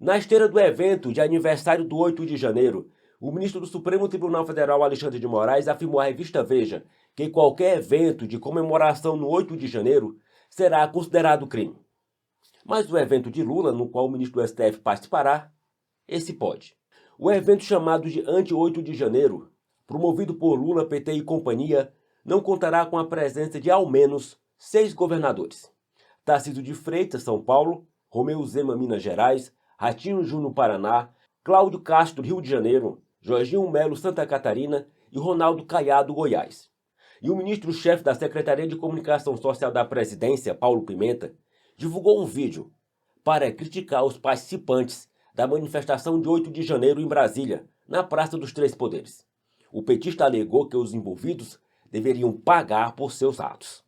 Na esteira do evento de aniversário do 8 de janeiro, o ministro do Supremo Tribunal Federal, Alexandre de Moraes, afirmou à revista Veja que qualquer evento de comemoração no 8 de janeiro será considerado crime. Mas o evento de Lula, no qual o ministro do STF participará, esse pode. O evento chamado de Anti-8 de Janeiro, promovido por Lula, PT e companhia, não contará com a presença de ao menos 6 governadores: Tarcísio de Freitas, São Paulo; Romeu Zema, Minas Gerais; Ratinho Júnior, Paraná; Cláudio Castro, Rio de Janeiro; Jorginho Melo, Santa Catarina; e Ronaldo Caiado, Goiás. E o ministro-chefe da Secretaria de Comunicação Social da Presidência, Paulo Pimenta, divulgou um vídeo para criticar os participantes da manifestação de 8 de janeiro em Brasília, na Praça dos Três Poderes. O petista alegou que os envolvidos deveriam pagar por seus atos.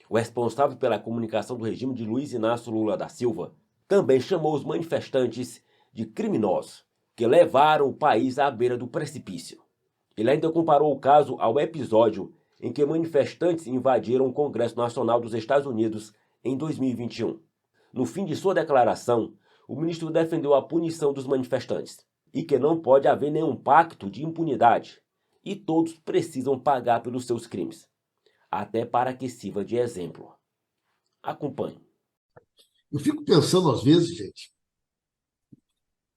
O responsável pela comunicação do regime de Luiz Inácio Lula da Silva também chamou os manifestantes de criminosos que levaram o país à beira do precipício. Ele ainda comparou o caso ao episódio em que manifestantes invadiram o Congresso Nacional dos Estados Unidos em 2021. No fim de sua declaração, o ministro defendeu a punição dos manifestantes e que não pode haver nenhum pacto de impunidade e todos precisam pagar pelos seus crimes, até para que sirva de exemplo. Acompanhe. Eu fico pensando às vezes, gente,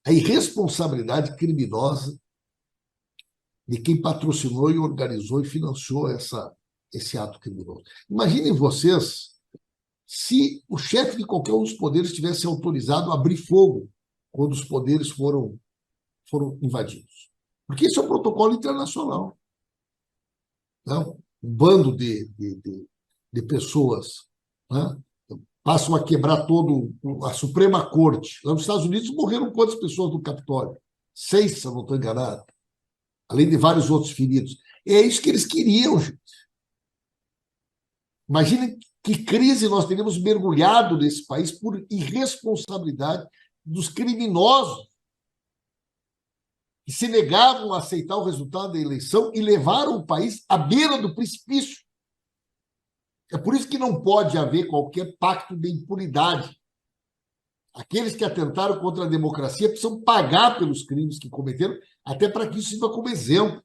a irresponsabilidade criminosa de quem patrocinou e organizou e financiou esse ato criminoso. Imaginem vocês se o chefe de qualquer um dos poderes tivesse autorizado a abrir fogo quando os poderes foram invadidos. Porque isso é um protocolo internacional. Não? Um bando de pessoas, né, passam a quebrar a Suprema Corte. Lá nos Estados Unidos morreram quantas pessoas no Capitólio? 6, se eu não estou enganado. Além de vários outros feridos. E é isso que eles queriam, gente. Imaginem que crise nós teríamos mergulhado nesse país por irresponsabilidade dos criminosos que se negavam a aceitar o resultado da eleição e levaram o país à beira do precipício. É por isso que não pode haver qualquer pacto de impunidade. Aqueles que atentaram contra a democracia precisam pagar pelos crimes que cometeram, até para que isso sirva como exemplo.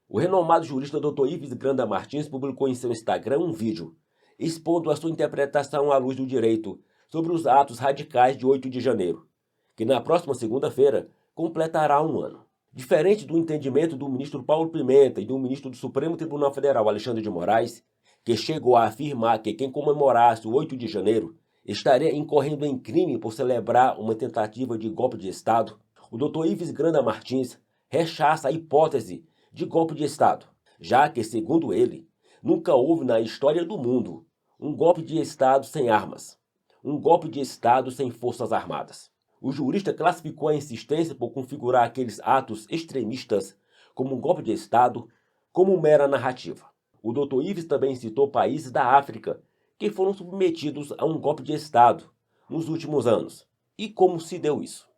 O renomado jurista Dr. Ives Granda Martins publicou em seu Instagram um vídeo expondo a sua interpretação à luz do direito sobre os atos radicais de 8 de janeiro, que na próxima segunda-feira completará um ano. Diferente do entendimento do ministro Paulo Pimenta e do ministro do Supremo Tribunal Federal, Alexandre de Moraes, que chegou a afirmar que quem comemorasse o 8 de janeiro estaria incorrendo em crime por celebrar uma tentativa de golpe de Estado, o Dr. Ives Granda Martins rechaça a hipótese de golpe de Estado, já que, segundo ele, nunca houve na história do mundo um golpe de Estado sem armas, um golpe de Estado sem forças armadas. O jurista classificou a insistência por configurar aqueles atos extremistas como um golpe de Estado como mera narrativa. O Dr. Ives também citou países da África que foram submetidos a um golpe de Estado nos últimos anos. E como se deu isso?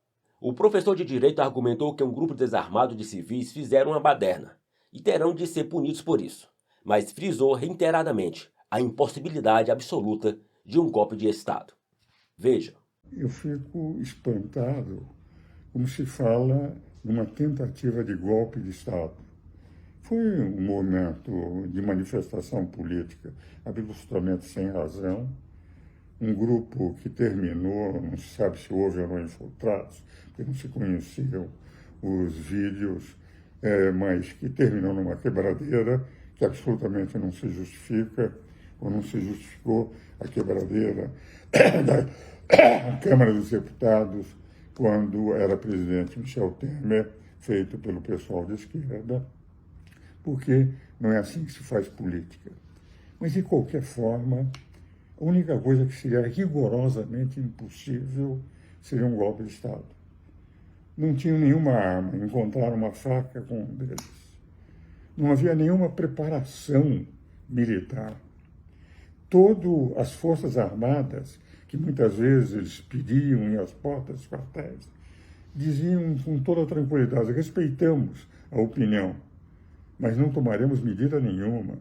O professor de Direito argumentou que um grupo desarmado de civis fizeram uma baderna e terão de ser punidos por isso, mas frisou reiteradamente a impossibilidade absoluta de um golpe de Estado. Veja. Eu fico espantado como se fala numa tentativa de golpe de Estado. Foi um momento de manifestação política absolutamente sem razão. Um grupo que terminou, não se sabe se houve ou não infiltrados, porque não se conheciam os vídeos, mas que terminou numa quebradeira que absolutamente não se justifica, ou não se justificou a quebradeira da Câmara dos Deputados, quando era presidente Michel Temer, feito pelo pessoal de esquerda, porque não é assim que se faz política. Mas, de qualquer forma, a única coisa que seria rigorosamente impossível seria um golpe de Estado. Não tinham nenhuma arma, encontraram uma faca com um deles. Não havia nenhuma preparação militar. Todas as Forças Armadas, que muitas vezes eles pediam em as portas dos quartéis, diziam com toda tranquilidade: respeitamos a opinião, mas não tomaremos medida nenhuma.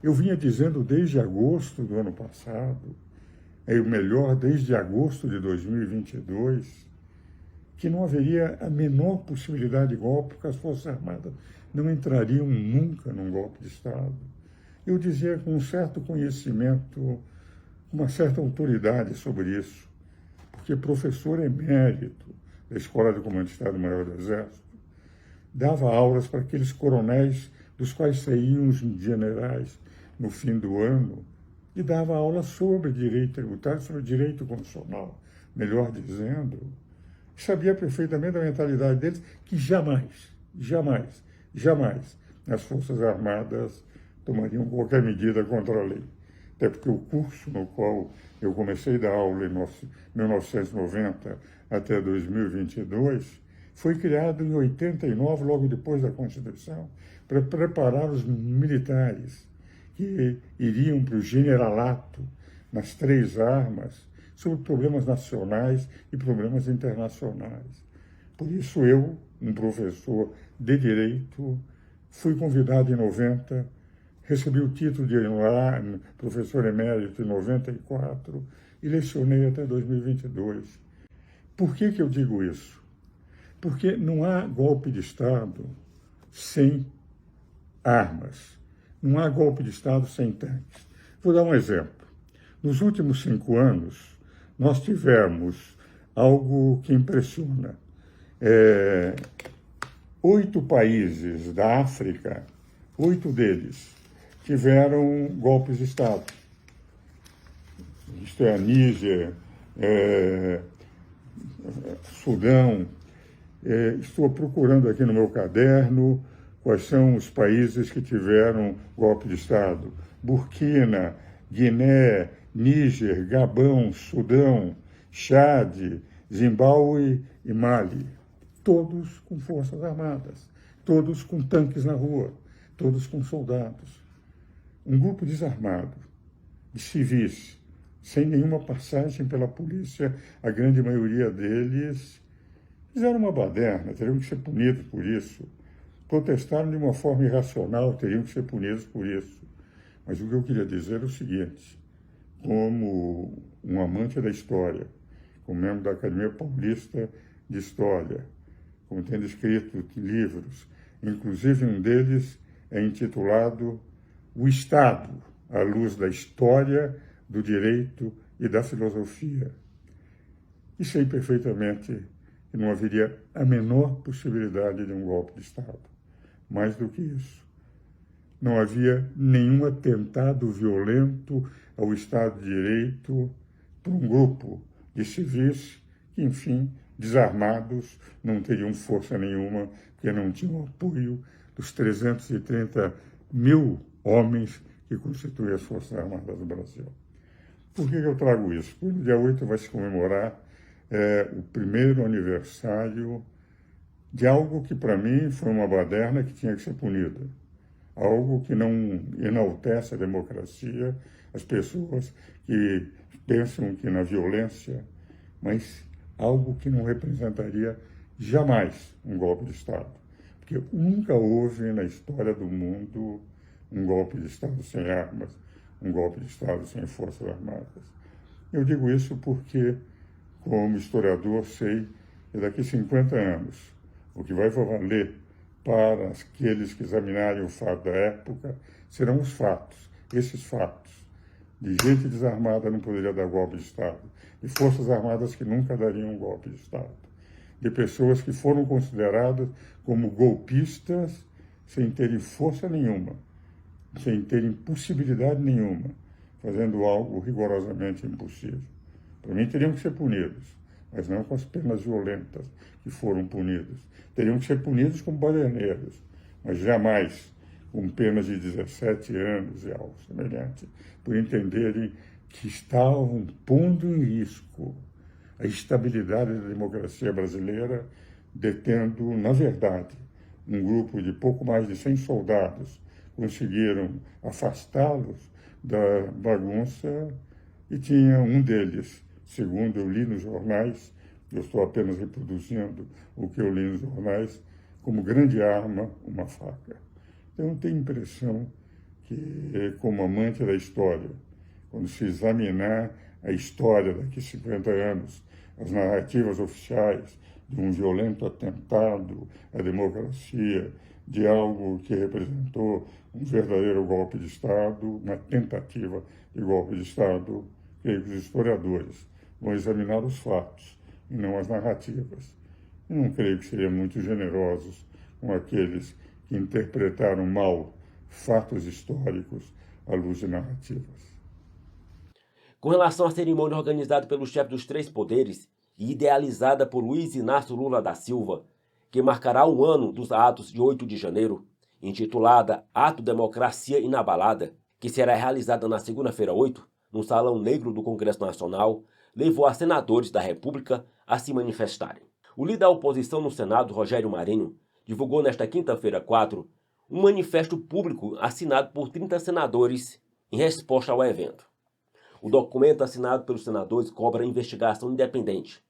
Eu vinha dizendo desde agosto do ano passado, melhor, desde agosto de 2022, que não haveria a menor possibilidade de golpe, porque as Forças Armadas não entrariam nunca num golpe de Estado. Eu dizia com um certo conhecimento, uma certa autoridade sobre isso, porque professor emérito da Escola de Comando de Estado-Maior do Exército, dava aulas para aqueles coronéis dos quais saíam os generais no fim do ano, e dava aula sobre direito tributário, sobre direito constitucional, melhor dizendo. Sabia perfeitamente a mentalidade deles, que jamais as Forças Armadas tomariam qualquer medida contra a lei. Até porque o curso no qual eu comecei a dar aula em 1990 até 2022 foi criado em 89, logo depois da Constituição, para preparar os militares que iriam para o generalato nas 3 armas sobre problemas nacionais e problemas internacionais. Por isso eu, um professor de Direito, fui convidado em 90, recebi o título de professor emérito em 94 e lecionei até 2022. Por que eu digo isso? Porque não há golpe de Estado sem armas. Não há golpe de Estado sem tanques. Vou dar um exemplo. Nos últimos 5 anos, nós tivemos algo que impressiona. 8 países da África, 8 deles, tiveram golpes de Estado. Isto é, Níger, Sudão. Estou procurando aqui no meu caderno quais são os países que tiveram golpe de Estado. Burkina, Guiné, Níger, Gabão, Sudão, Chad, Zimbábue e Mali. Todos com forças armadas, todos com tanques na rua, todos com soldados. Um grupo desarmado, de civis, sem nenhuma passagem pela polícia, a grande maioria deles fizeram uma baderna, teriam que ser punidos por isso. Protestaram de uma forma irracional, teriam que ser punidos por isso. Mas o que eu queria dizer é o seguinte, como um amante da história, como membro da Academia Paulista de História, como tendo escrito livros, inclusive um deles é intitulado O Estado, à luz da história, do direito e da filosofia. E sei perfeitamente que não haveria a menor possibilidade de um golpe de Estado. Mais do que isso, não havia nenhum atentado violento ao Estado de Direito por um grupo de civis que, enfim, desarmados, não teriam força nenhuma, porque não tinham apoio dos 330 mil homens que constituem as Forças Armadas do Brasil. Por que eu trago isso? Porque no dia 8 vai se comemorar o primeiro aniversário de algo que, para mim, foi uma baderna que tinha que ser punida. Algo que não enaltece a democracia, as pessoas que pensam que na violência, mas algo que não representaria jamais um golpe de Estado. Porque nunca houve na história do mundo um golpe de Estado sem armas, um golpe de Estado sem forças armadas. Eu digo isso porque, como historiador, sei que daqui a 50 anos, o que vai valer para aqueles que examinarem o fato da época serão os fatos, esses fatos, de gente desarmada não poderia dar golpe de Estado, de forças armadas que nunca dariam um golpe de Estado, de pessoas que foram consideradas como golpistas sem terem força nenhuma, sem terem possibilidade nenhuma, fazendo algo rigorosamente impossível. Para mim, teriam que ser punidos, mas não com as penas violentas que foram punidos. Teriam que ser punidos como baderneiros, mas jamais com penas de 17 anos e algo semelhante, por entenderem que estavam pondo em risco a estabilidade da democracia brasileira, detendo, na verdade, um grupo de pouco mais de 100 soldados conseguiram afastá-los da bagunça e tinha um deles, segundo eu li nos jornais, eu estou apenas reproduzindo o que eu li nos jornais, como grande arma, uma faca. Então, eu tenho a impressão que, como amante da história, quando se examinar a história daqui a 50 anos, as narrativas oficiais, de um violento atentado à democracia, de algo que representou um verdadeiro golpe de Estado, uma tentativa de golpe de Estado. Creio que os historiadores vão examinar os fatos e não as narrativas. E não creio que seriam muito generosos com aqueles que interpretaram mal fatos históricos à luz de narrativas. Com relação à cerimônia organizada pelo chefe dos três poderes e idealizada por Luiz Inácio Lula da Silva, que marcará o ano dos atos de 8 de janeiro, intitulada Ato Democracia Inabalada, que será realizada na segunda-feira 8, no Salão Negro do Congresso Nacional, levou a senadores da República a se manifestarem. O líder da oposição no Senado, Rogério Marinho, divulgou nesta quinta-feira 4 um manifesto público assinado por 30 senadores em resposta ao evento. O documento assinado pelos senadores cobra investigação independente,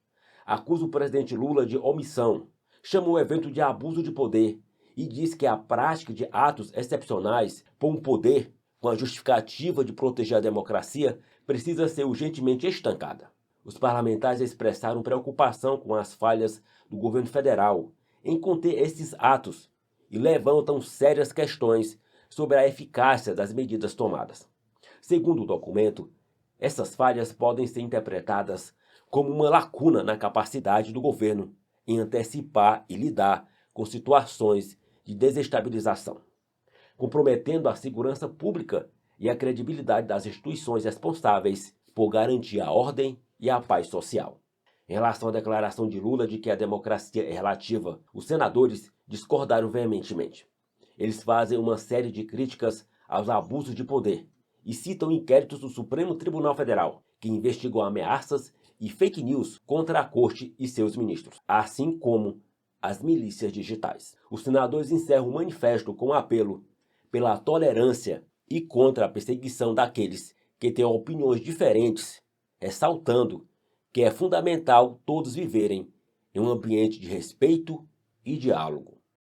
acusa o presidente Lula de omissão, chama o evento de abuso de poder e diz que a prática de atos excepcionais por um poder com a justificativa de proteger a democracia precisa ser urgentemente estancada. Os parlamentares expressaram preocupação com as falhas do governo federal em conter esses atos e levantam sérias questões sobre a eficácia das medidas tomadas. Segundo o documento, essas falhas podem ser interpretadas como uma lacuna na capacidade do governo em antecipar e lidar com situações de desestabilização, comprometendo a segurança pública e a credibilidade das instituições responsáveis por garantir a ordem e a paz social. Em relação à declaração de Lula de que a democracia é relativa, os senadores discordaram veementemente. Eles fazem uma série de críticas aos abusos de poder e citam inquéritos do Supremo Tribunal Federal, que investigou ameaças e fake news contra a Corte e seus ministros, assim como as milícias digitais. Os senadores encerram o manifesto com um apelo pela tolerância e contra a perseguição daqueles que têm opiniões diferentes, ressaltando que é fundamental todos viverem em um ambiente de respeito e diálogo.